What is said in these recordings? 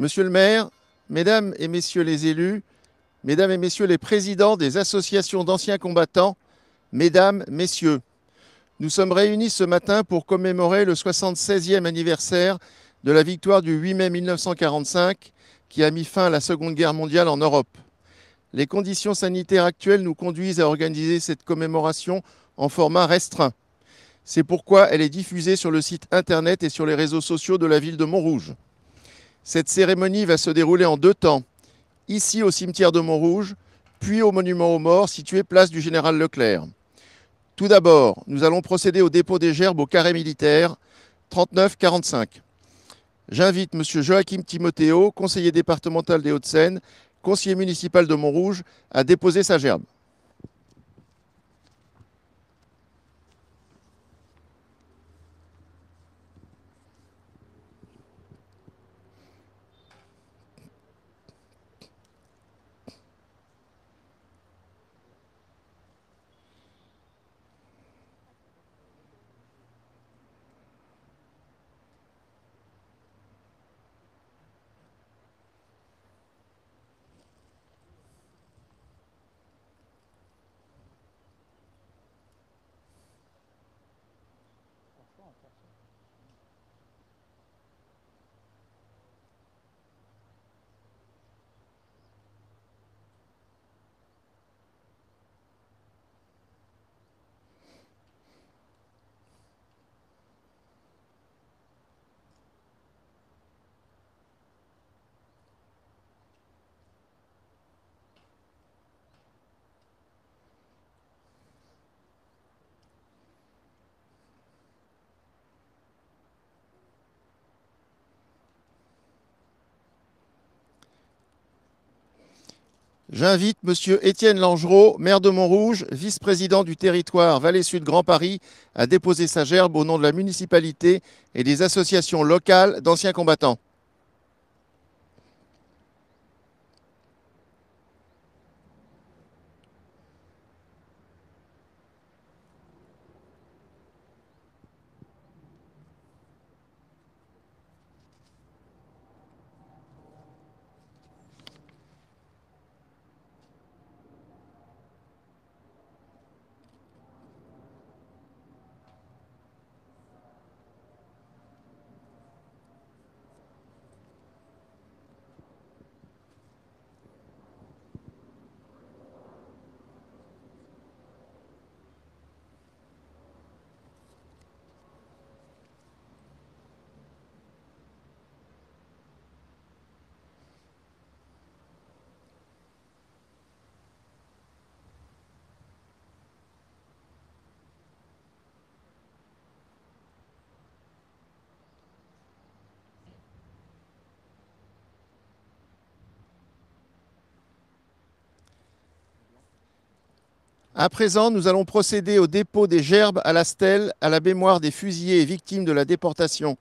Monsieur le maire, mesdames et messieurs les élus, mesdames et messieurs les présidents des associations d'anciens combattants, mesdames, messieurs, nous sommes réunis ce matin pour commémorer le 76e anniversaire de la victoire du 8 mai 1945 qui a mis fin à la Seconde Guerre mondiale en Europe. Les conditions sanitaires actuelles nous conduisent à organiser cette commémoration en format restreint. C'est pourquoi elle est diffusée sur le site internet et sur les réseaux sociaux de la ville de Montrouge. Cette cérémonie va se dérouler en 2 temps, ici au cimetière de Montrouge, puis au monument aux morts situé place du Général Leclerc. Tout d'abord, nous allons procéder au dépôt des gerbes au carré militaire 39-45. J'invite M. Joachim Timothéo, conseiller départemental des Hauts-de-Seine, conseiller municipal de Montrouge, à déposer sa gerbe. J'invite M. Étienne Langereau, maire de Montrouge, vice-président du territoire Vallée Sud Grand Paris, à déposer sa gerbe au nom de la municipalité et des associations locales d'anciens combattants. À présent, nous allons procéder au dépôt des gerbes à la stèle à la mémoire des fusillés et victimes de la déportation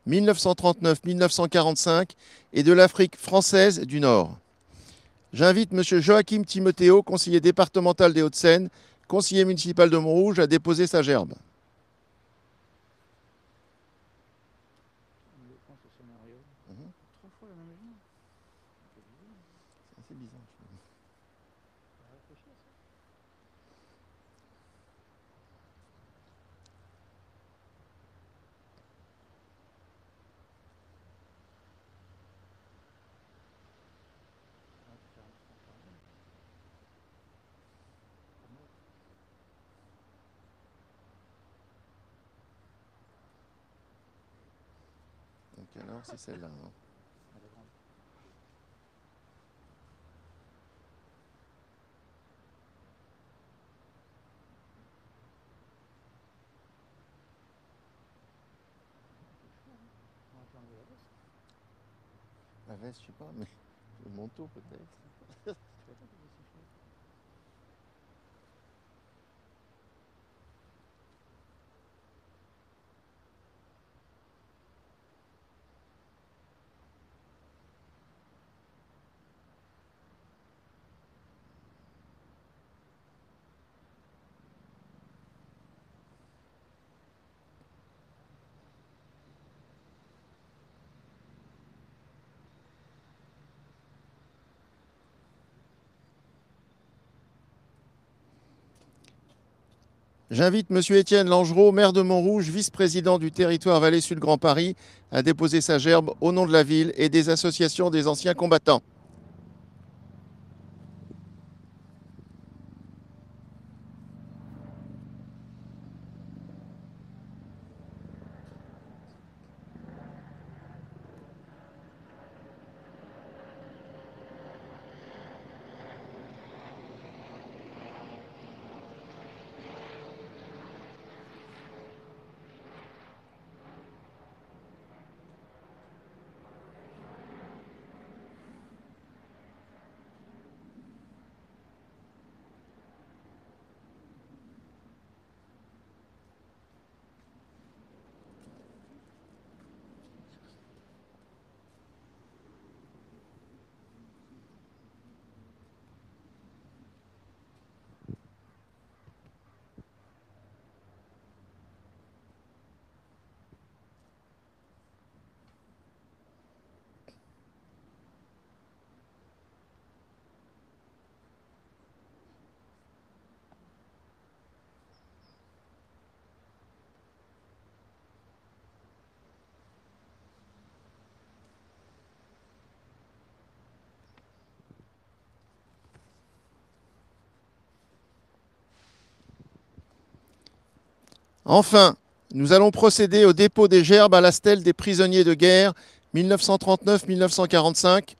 1939-1945 et de l'Afrique française du Nord. J'invite M. Joachim Timothéo, conseiller départemental des Hauts-de-Seine, conseiller municipal de Montrouge, à déposer sa gerbe. C'est bizarre. Donc alors, c'est celle-là. Hein. La veste, je sais pas, mais le manteau peut-être. J'invite Monsieur Étienne Langereau, maire de Montrouge, vice-président du territoire Vallée Sud Grand Paris, à déposer sa gerbe au nom de la ville et des associations des anciens combattants. Enfin, nous allons procéder au dépôt des gerbes à la stèle des prisonniers de guerre 1939-1945.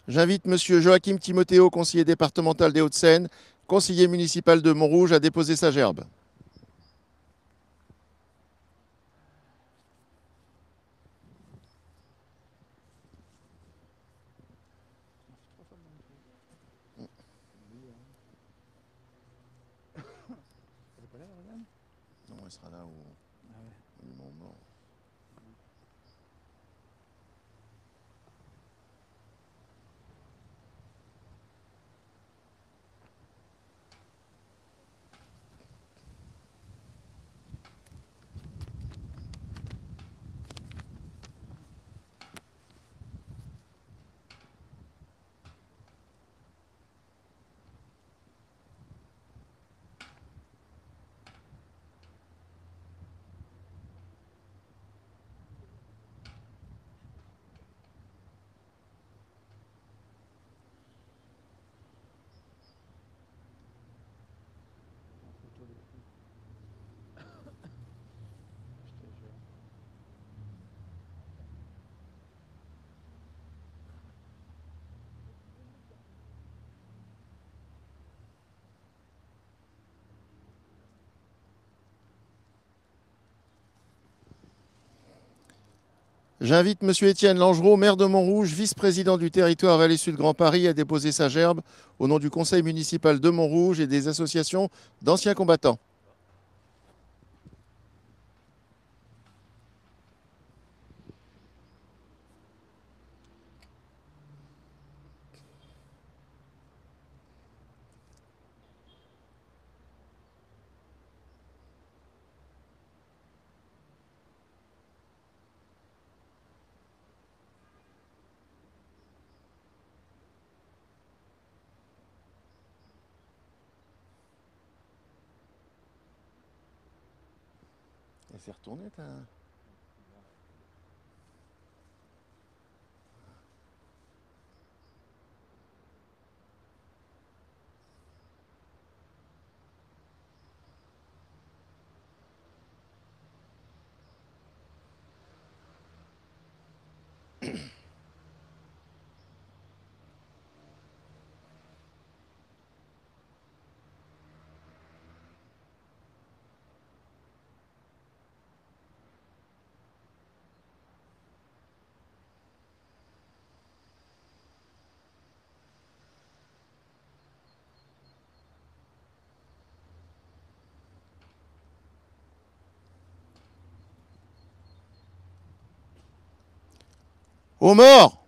J'invite Monsieur Joachim Timothéo, conseiller départemental des Hauts-de-Seine, conseiller municipal de Montrouge, à déposer sa gerbe. Non, elle sera là au moment. J'invite Monsieur Étienne Langereau, maire de Montrouge, vice-président du territoire Vallée Sud Grand Paris, à déposer sa gerbe au nom du conseil municipal de Montrouge et des associations d'anciens combattants. Elle s'est retournée, ta... Aux morts!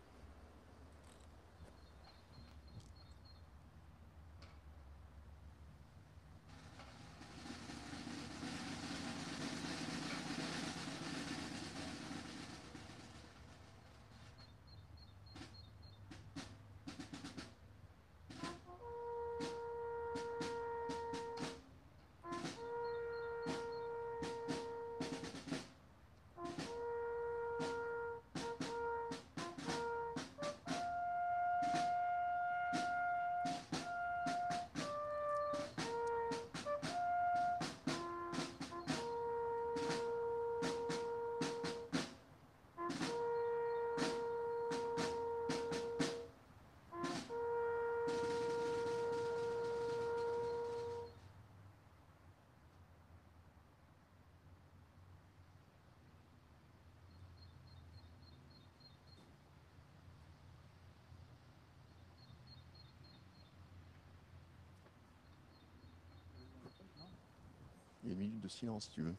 minute de silence, si tu veux.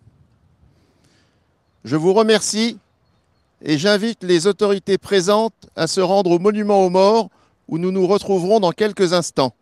Je vous remercie et j'invite les autorités présentes à se rendre au monument aux morts où nous nous retrouverons dans quelques instants.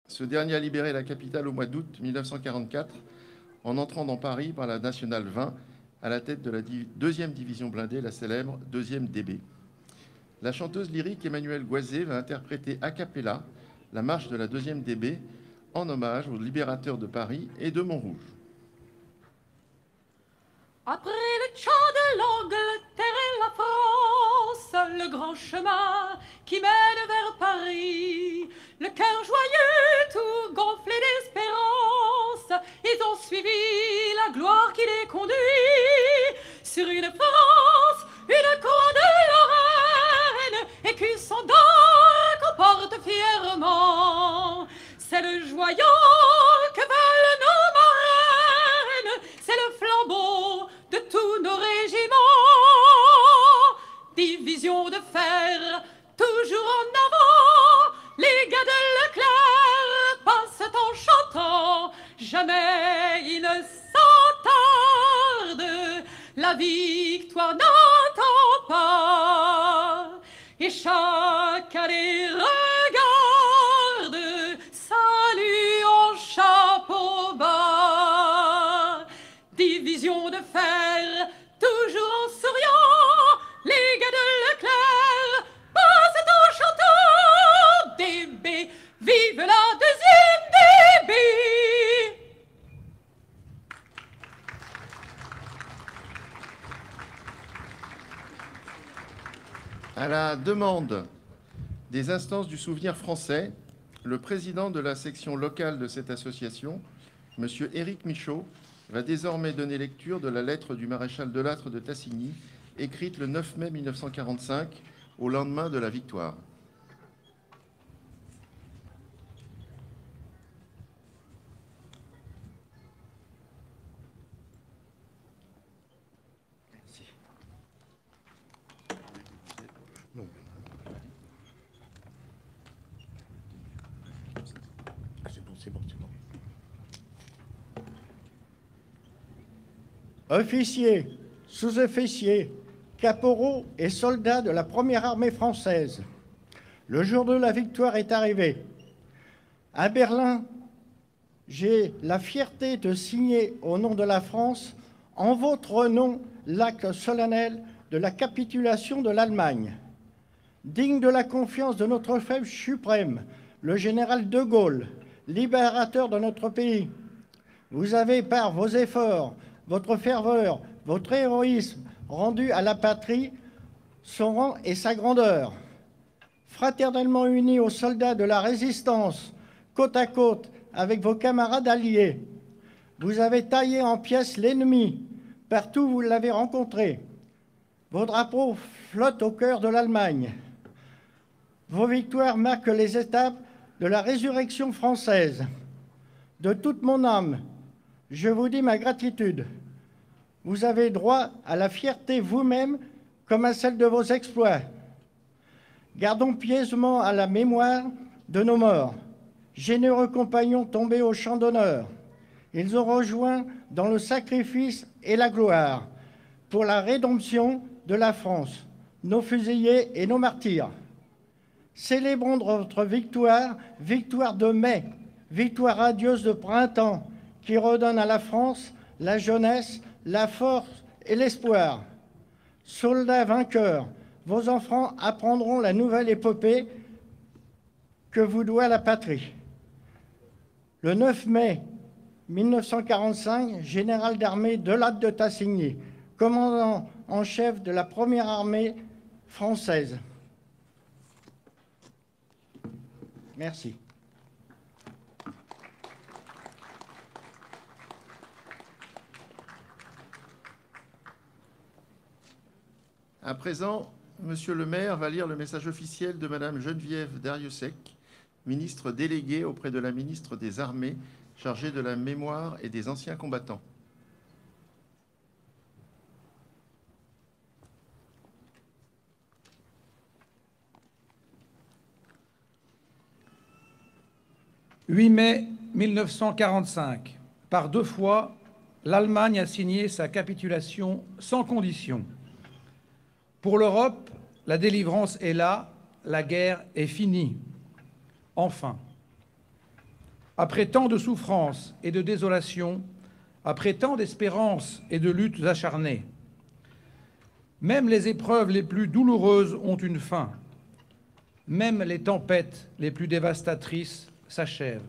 Ce dernier a libéré la capitale au mois d'août 1944 en entrant dans Paris par la Nationale 20 à la tête de la deuxième division blindée, la célèbre 2e DB. La chanteuse lyrique Emmanuelle Goisé va interpréter a cappella la marche de la 2e DB en hommage aux libérateurs de Paris et de Montrouge. Après le chant de l'Angleterre et la France, le grand chemin qui mène vers Paris, le cœur joyeux tout gonflé d'espérance, ils ont suivi la gloire qui les conduit sur une France, une couronne de Lorraine, écusson d'or qu'on porte fièrement. C'est le joyau que veulent nos marraines, c'est le flambeau de tous nos régiments. Division de fer, toujours en avant, les gars de Leclerc passent en chantant, jamais ils ne s'attardent, la victoire n'entend pas, et chaque année regarde, salut en chapeau bas. Division de fer, toujours en souriant, les gars de Leclerc passent en chantant. DB, vive la 2e DB. À la demande des instances du souvenir français, le président de la section locale de cette association, M. Éric Michaud, va désormais donner lecture de la lettre du maréchal Delattre de Tassigny, écrite le 9 mai 1945, au lendemain de la victoire. Officiers, sous-officiers, caporaux et soldats de la première armée française, le jour de la victoire est arrivé. À Berlin, j'ai la fierté de signer au nom de la France, en votre nom, l'acte solennel de la capitulation de l'Allemagne. Digne de la confiance de notre chef suprême, le général de Gaulle, libérateur de notre pays, vous avez, par vos efforts, votre ferveur, votre héroïsme rendu à la patrie, son rang et sa grandeur. Fraternellement unis aux soldats de la résistance, côte à côte avec vos camarades alliés, vous avez taillé en pièces l'ennemi, partout où vous l'avez rencontré. Vos drapeaux flottent au cœur de l'Allemagne. Vos victoires marquent les étapes de la résurrection française. De toute mon âme, je vous dis ma gratitude. Vous avez droit à la fierté vous-même comme à celle de vos exploits. Gardons pieusement à la mémoire de nos morts, généreux compagnons tombés au champ d'honneur. Ils ont rejoint dans le sacrifice et la gloire pour la rédemption de la France, nos fusillés et nos martyrs. Célébrons votre victoire, victoire de mai, victoire radieuse de printemps, qui redonne à la France la jeunesse, la force et l'espoir. Soldats vainqueurs, vos enfants apprendront la nouvelle épopée que vous doit la patrie. Le 9 mai 1945, général d'armée Delattre de Tassigny, commandant en chef de la première armée française. Merci. À présent, Monsieur le maire va lire le message officiel de Madame Geneviève Darrieussecq, ministre déléguée auprès de la ministre des Armées, chargée de la mémoire et des anciens combattants. « 8 mai 1945. Par 2 fois, l'Allemagne a signé sa capitulation sans condition. Pour l'Europe, la délivrance est là, la guerre est finie. Enfin. Après tant de souffrances et de désolations, après tant d'espérances et de luttes acharnées. Même les épreuves les plus douloureuses ont une fin. Même les tempêtes les plus dévastatrices s'achèvent.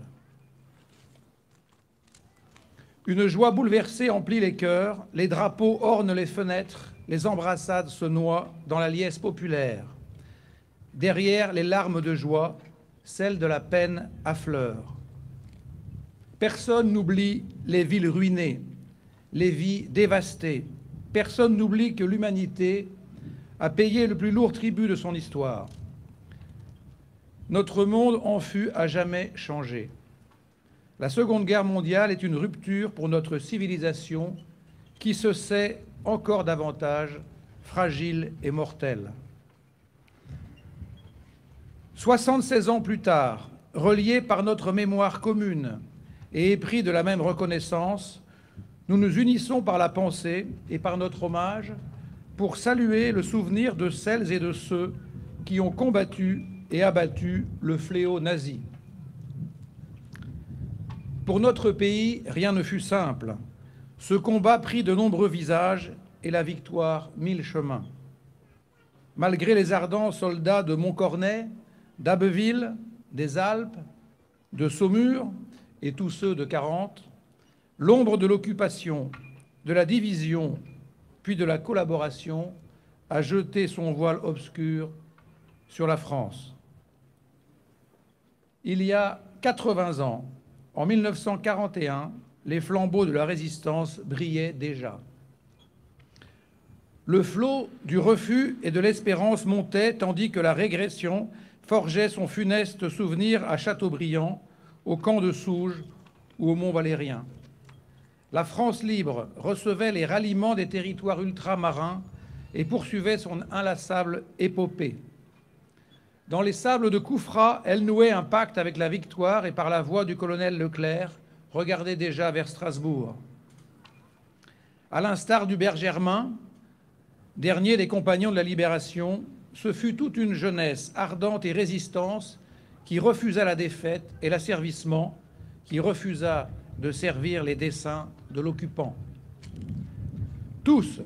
Une joie bouleversée emplit les cœurs, les drapeaux ornent les fenêtres, les embrassades se noient dans la liesse populaire. Derrière les larmes de joie, celles de la peine affleurent. Personne n'oublie les villes ruinées, les vies dévastées. Personne n'oublie que l'humanité a payé le plus lourd tribut de son histoire. Notre monde en fut à jamais changé. La Seconde Guerre mondiale est une rupture pour notre civilisation qui se sait encore davantage fragile et mortelle. 76 ans plus tard, reliés par notre mémoire commune et épris de la même reconnaissance, nous nous unissons par la pensée et par notre hommage pour saluer le souvenir de celles et de ceux qui ont combattu et abattu le fléau nazi. Pour notre pays, rien ne fut simple. Ce combat prit de nombreux visages et la victoire mille chemins. Malgré les ardents soldats de Montcornet, d'Abbeville, des Alpes, de Saumur et tous ceux de 40, l'ombre de l'occupation, de la division, puis de la collaboration a jeté son voile obscur sur la France. Il y a 80 ans, en 1941, les flambeaux de la résistance brillaient déjà. Le flot du refus et de l'espérance montait tandis que la régression forgeait son funeste souvenir à Châteaubriand, au camp de Souges ou au Mont-Valérien. La France libre recevait les ralliements des territoires ultramarins et poursuivait son inlassable épopée. Dans les sables de Koufra, elle nouait un pacte avec la victoire et par la voix du colonel Leclerc, regardait déjà vers Strasbourg. À l'instar d'Hubert Germain, dernier des compagnons de la Libération, ce fut toute une jeunesse ardente et résistance qui refusa la défaite et l'asservissement, qui refusa de servir les desseins de l'occupant. Tous,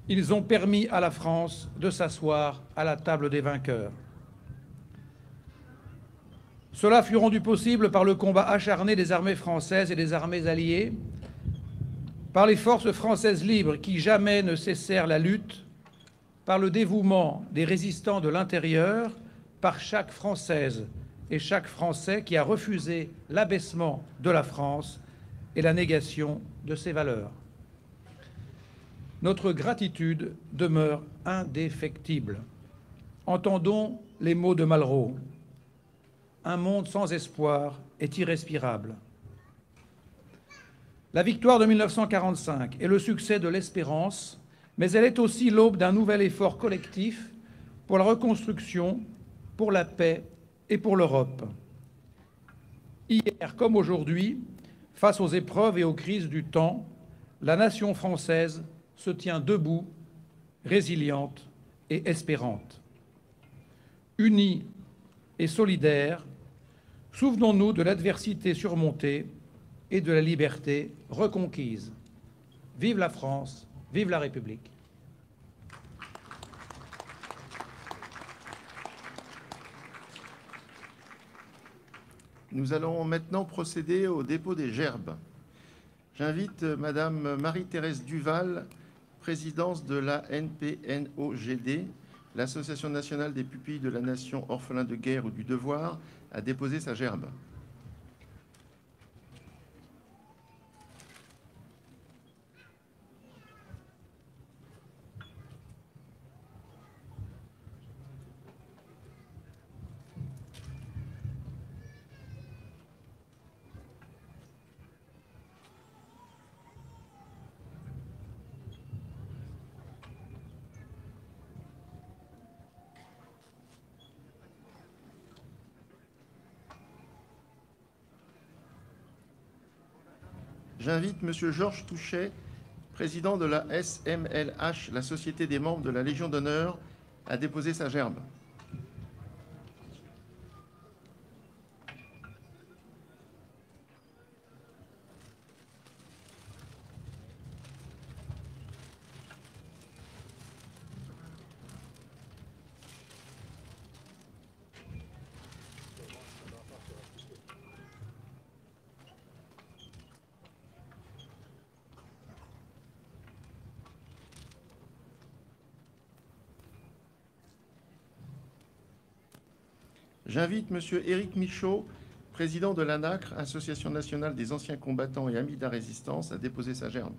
ils ont permis à la France de s'asseoir à la table des vainqueurs. Cela fut rendu possible par le combat acharné des armées françaises et des armées alliées, par les forces françaises libres qui jamais ne cessèrent la lutte, par le dévouement des résistants de l'intérieur, par chaque Française et chaque Français qui a refusé l'abaissement de la France et la négation de ses valeurs. Notre gratitude demeure indéfectible. Entendons les mots de Malraux. Un monde sans espoir est irrespirable. La victoire de 1945 est le succès de l'espérance, mais elle est aussi l'aube d'un nouvel effort collectif pour la reconstruction, pour la paix et pour l'Europe. Hier comme aujourd'hui, face aux épreuves et aux crises du temps, la nation française se tient debout, résiliente et espérante. Unie et solidaire, souvenons-nous de l'adversité surmontée et de la liberté reconquise. Vive la France, vive la République. Nous allons maintenant procéder au dépôt des gerbes. J'invite Madame Marie-Thérèse Duval, présidente de la NPNOGD, l'Association nationale des pupilles de la nation orphelins de guerre ou du devoir, à déposer sa gerbe. J'invite M. Georges Touchet, président de la SMLH, la Société des membres de la Légion d'honneur, à déposer sa gerbe. J'invite M. Éric Michaud, président de l'ANACRE, Association nationale des anciens combattants et amis de la résistance, à déposer sa gerbe.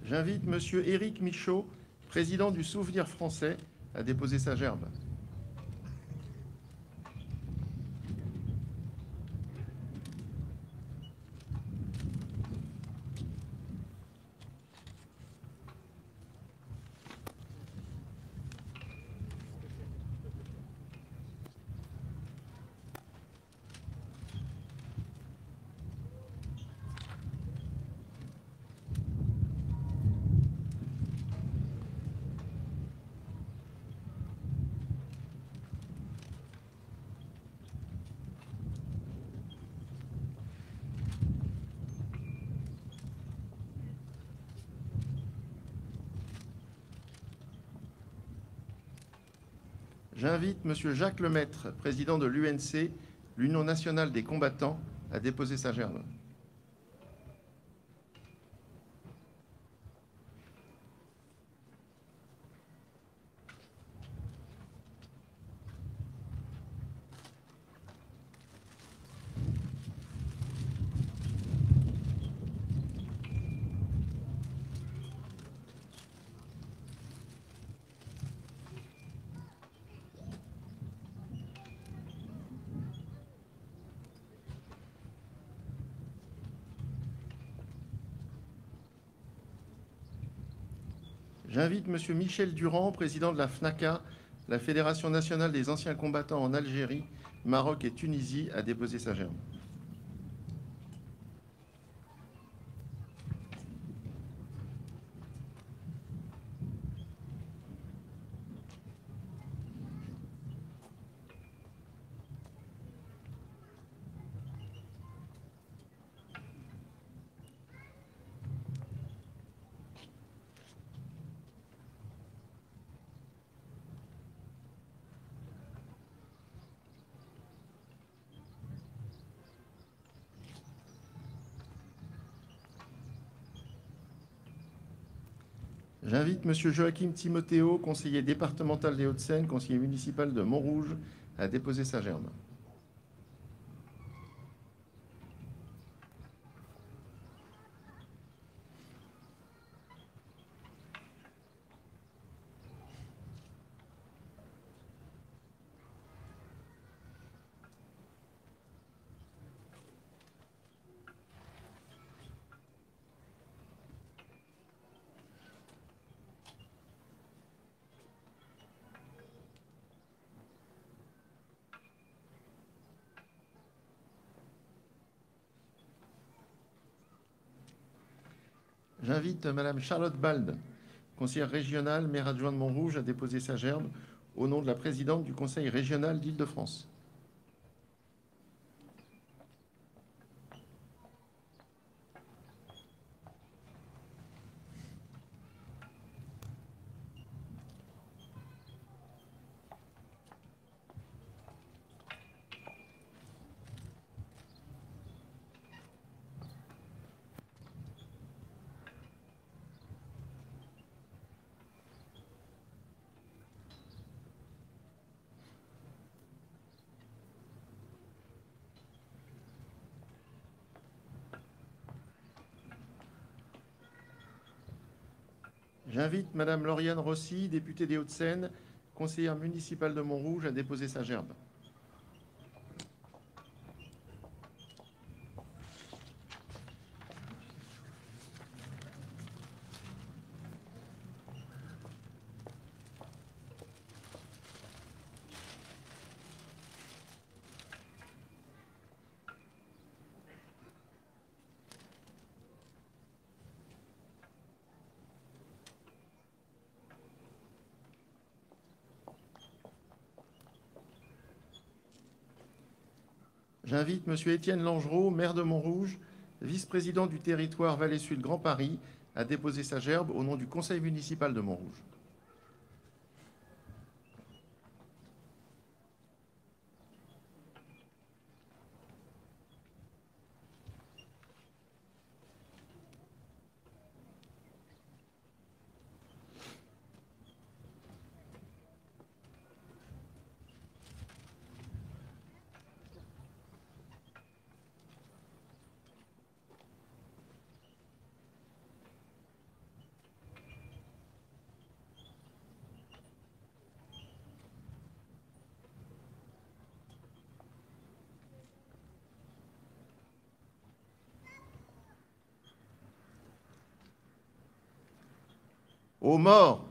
J'invite M. Éric Michaud, président du Souvenir français, à déposer sa gerbe. J'invite M. Jacques Lemaître, président de l'UNC, l'Union nationale des combattants, à déposer sa gerbe. J'invite M. Michel Durand, président de la FNACA, la Fédération nationale des anciens combattants en Algérie, Maroc et Tunisie, à déposer sa gerbe. J'invite M. Joachim Timothéo, conseiller départemental des Hauts-de-Seine, conseiller municipal de Montrouge, à déposer sa gerbe. J'invite Mme Charlotte Bald, conseillère régionale, maire adjoint de Montrouge, à déposer sa gerbe au nom de la présidente du Conseil régional d'Île-de-France. J'invite Mme Lauriane Rossi, députée des Hauts-de-Seine, conseillère municipale de Montrouge, à déposer sa gerbe. J'invite M. Étienne Langereau, maire de Montrouge, vice-président du territoire Vallée Sud Grand Paris, à déposer sa gerbe au nom du conseil municipal de Montrouge. Aux morts.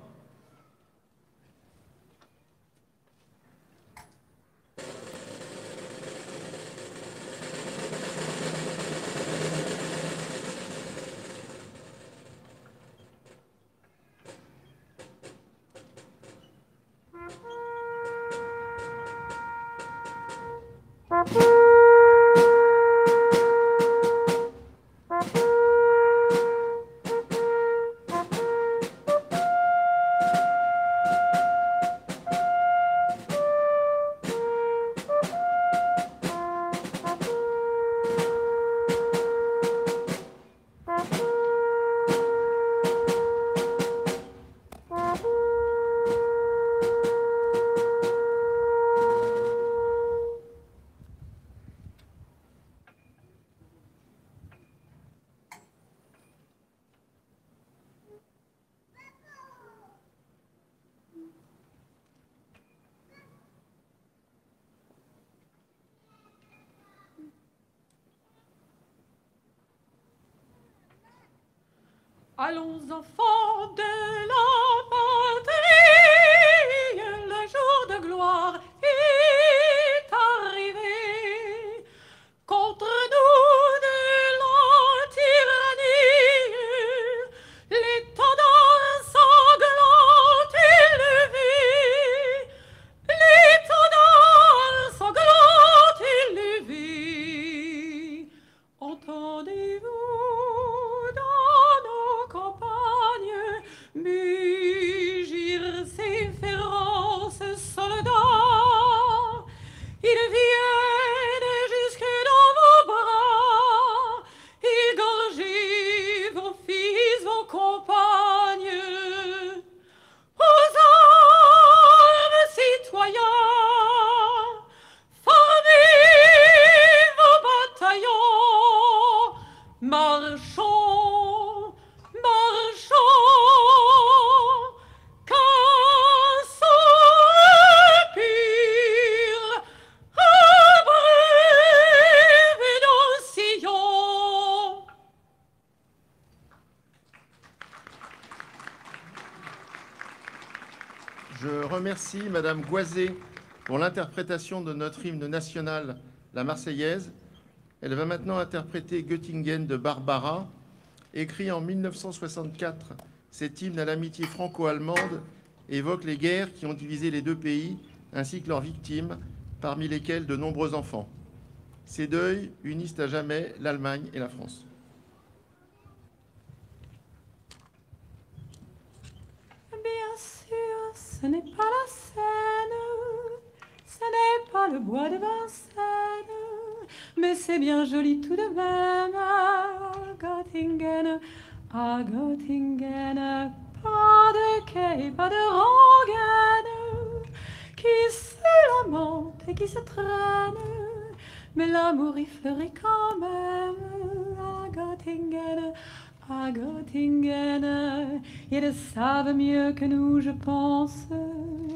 Allons, enfants de la patrie, le jour de gloire est arrivé. Contre nous de la tyrannie, les tendances sanglantes élevées, les tendances sanglantes élevées. Entendez-vous dans nos campagnes mugir ces féroces soldats? Ils viennent jusque dans vos bras, égorger vos fils, vos compagnes. Aux armes, citoyens, formez vos bataillons. Marchons, marchons, qu'un soupir abreuve nos sillons. Je remercie Madame Goisé pour l'interprétation de notre hymne national, la Marseillaise. Elle va maintenant interpréter Göttingen de Barbara. Écrit en 1964, cet hymne à l'amitié franco-allemande évoque les guerres qui ont divisé les deux pays, ainsi que leurs victimes, parmi lesquelles de nombreux enfants. Ces deuils unissent à jamais l'Allemagne et la France. Bien sûr, ce n'est pas la Seine, ce n'est pas le bois de Vincennes, mais c'est bien joli tout de même à Göttingen, à Göttingen. Pas de quai, pas de rengaine, qui se lamente et qui se traîne, mais l'amour y fleurit quand même à Göttingen. À Göttingen, ils savent mieux que nous, je pense,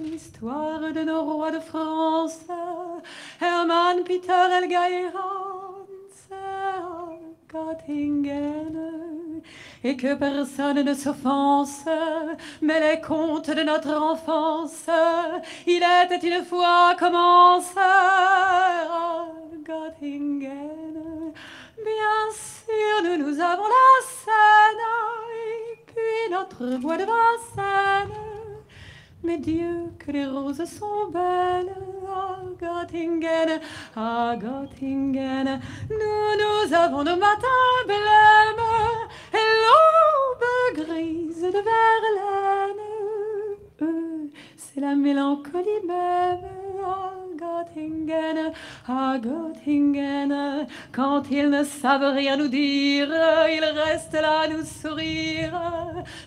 l'histoire de nos rois de France, Hermann, Peter, Helga et Hans, à Göttingen, et que personne ne s'offense, mais les contes de notre enfance, il était une fois commence à Göttingen. Bien sûr, nous avons la Seine, et puis notre bois de Vincennes. Mais Dieu, que les roses sont belles à Göttingen, à Göttingen. Nous avons nos matins blêmes et l'aube grise de Verlaine. C'est la mélancolie même à Göttingen, à Göttingen. Quand ils ne savent rien nous dire, ils restent là à nous sourire.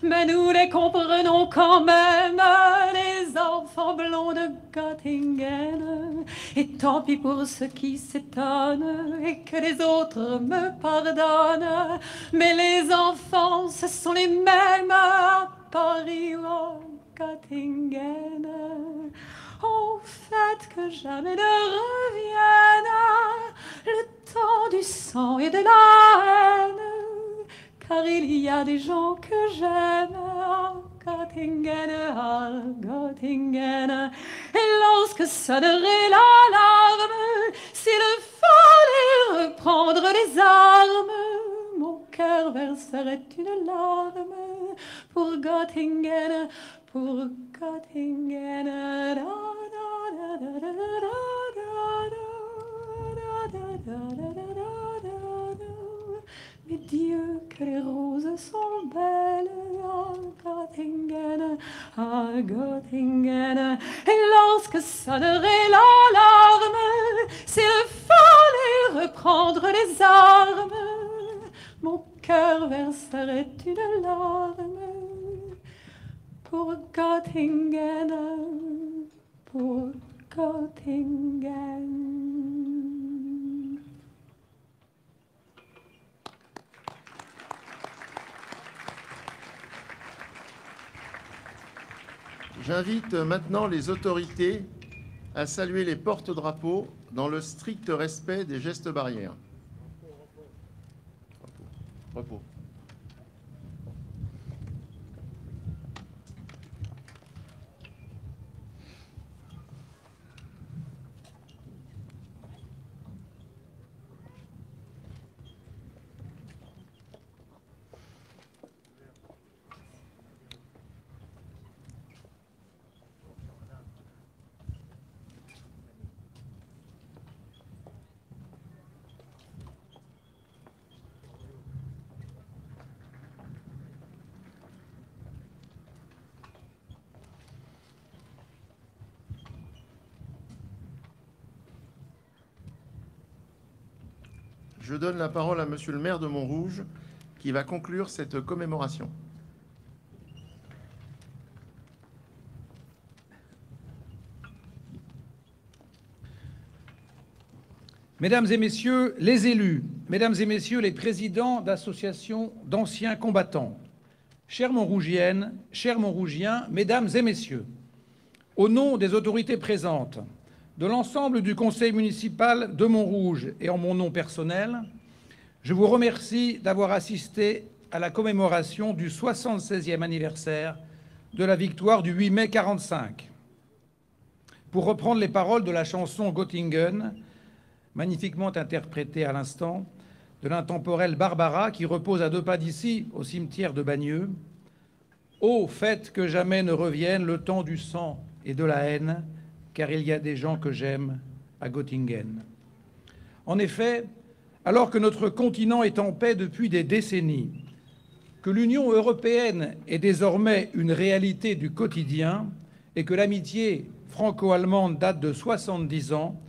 Mais nous les comprenons quand même, les enfants blonds de Göttingen. Et tant pis pour ceux qui s'étonnent et que les autres me pardonnent. Mais les enfants, ce sont les mêmes à Paris ou à Göttingen. Au fait que jamais ne revienne le temps du sang et de la haine, car il y a des gens que j'aime à Göttingen, à Göttingen. Et lorsque sonnerait l'alarme, s'il fallait reprendre les armes, mon cœur verserait une larme pour Göttingen, pour Göttingen. Mais Dieu, que les roses sont belles à Göttingen, à Göttingen. Et lorsque sonnerait l'alarme, s'il fallait reprendre les armes, mon cœur verserait une larme pour Göttingen, pour Göttingen. J'invite maintenant les autorités à saluer les porte-drapeaux dans le strict respect des gestes barrières. Repos. Je donne la parole à Monsieur le maire de Montrouge, qui va conclure cette commémoration. Mesdames et messieurs les élus, mesdames et messieurs les présidents d'associations d'anciens combattants, chères Montrougiennes, chers Montrougiens, mesdames et messieurs, au nom des autorités présentes, de l'ensemble du conseil municipal de Montrouge et en mon nom personnel, je vous remercie d'avoir assisté à la commémoration du 76e anniversaire de la victoire du 8 mai 1945. Pour reprendre les paroles de la chanson Göttingen, magnifiquement interprétée à l'instant, de l'intemporelle Barbara, qui repose à 2 pas d'ici, au cimetière de Bagneux, « Ô faites que jamais ne revienne le temps du sang et de la haine, car il y a des gens que j'aime à Göttingen. » En effet, alors que notre continent est en paix depuis des décennies, que l'Union européenne est désormais une réalité du quotidien et que l'amitié franco-allemande date de 70 ans,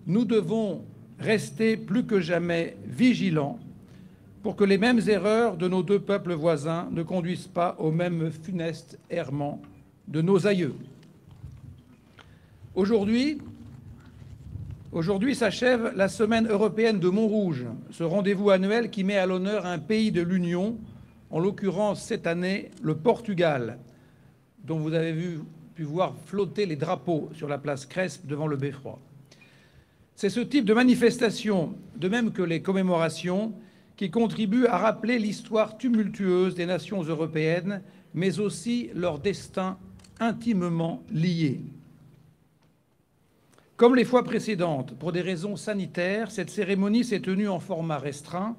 nous devons rester plus que jamais vigilants pour que les mêmes erreurs de nos 2 peuples voisins ne conduisent pas au même funeste errement de nos aïeux. Aujourd'hui s'achève la Semaine européenne de Montrouge, ce rendez-vous annuel qui met à l'honneur un pays de l'Union, en l'occurrence cette année le Portugal, dont vous avez pu voir flotter les drapeaux sur la place Crespe devant le Beffroi. C'est ce type de manifestation, de même que les commémorations, qui contribue à rappeler l'histoire tumultueuse des nations européennes, mais aussi leur destin intimement lié. Comme les fois précédentes, pour des raisons sanitaires, cette cérémonie s'est tenue en format restreint,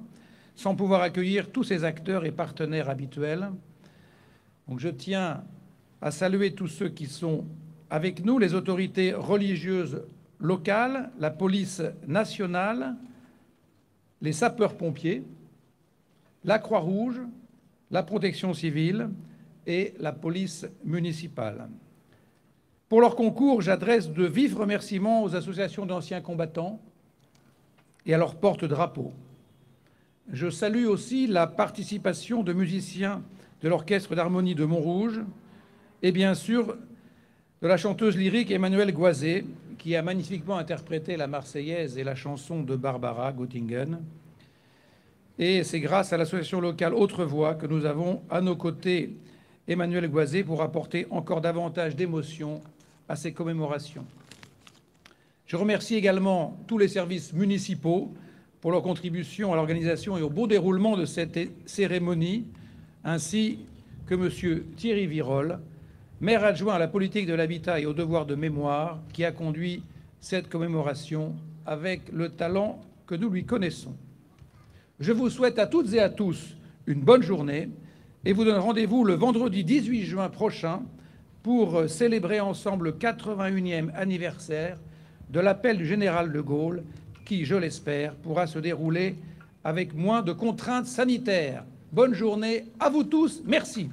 sans pouvoir accueillir tous ses acteurs et partenaires habituels. Donc je tiens à saluer tous ceux qui sont avec nous, les autorités religieuses locales, la police nationale, les sapeurs-pompiers, la Croix-Rouge, la protection civile et la police municipale. Pour leur concours, j'adresse de vifs remerciements aux associations d'anciens combattants et à leurs porte-drapeaux. Je salue aussi la participation de musiciens de l'Orchestre d'harmonie de Montrouge et bien sûr de la chanteuse lyrique Emmanuelle Goisé, qui a magnifiquement interprété la Marseillaise et la chanson de Barbara Göttingen. Et c'est grâce à l'association locale Autre Voix que nous avons à nos côtés Emmanuelle Goisé pour apporter encore davantage d'émotion à ces commémorations. Je remercie également tous les services municipaux pour leur contribution à l'organisation et au bon déroulement de cette cérémonie, ainsi que M. Thierry Virol, maire adjoint à la politique de l'habitat et au devoir de mémoire, qui a conduit cette commémoration avec le talent que nous lui connaissons. Je vous souhaite à toutes et à tous une bonne journée et vous donne rendez-vous le vendredi 18 juin prochain pour célébrer ensemble le 81e anniversaire de l'appel du général de Gaulle qui, je l'espère, pourra se dérouler avec moins de contraintes sanitaires. Bonne journée à vous tous. Merci.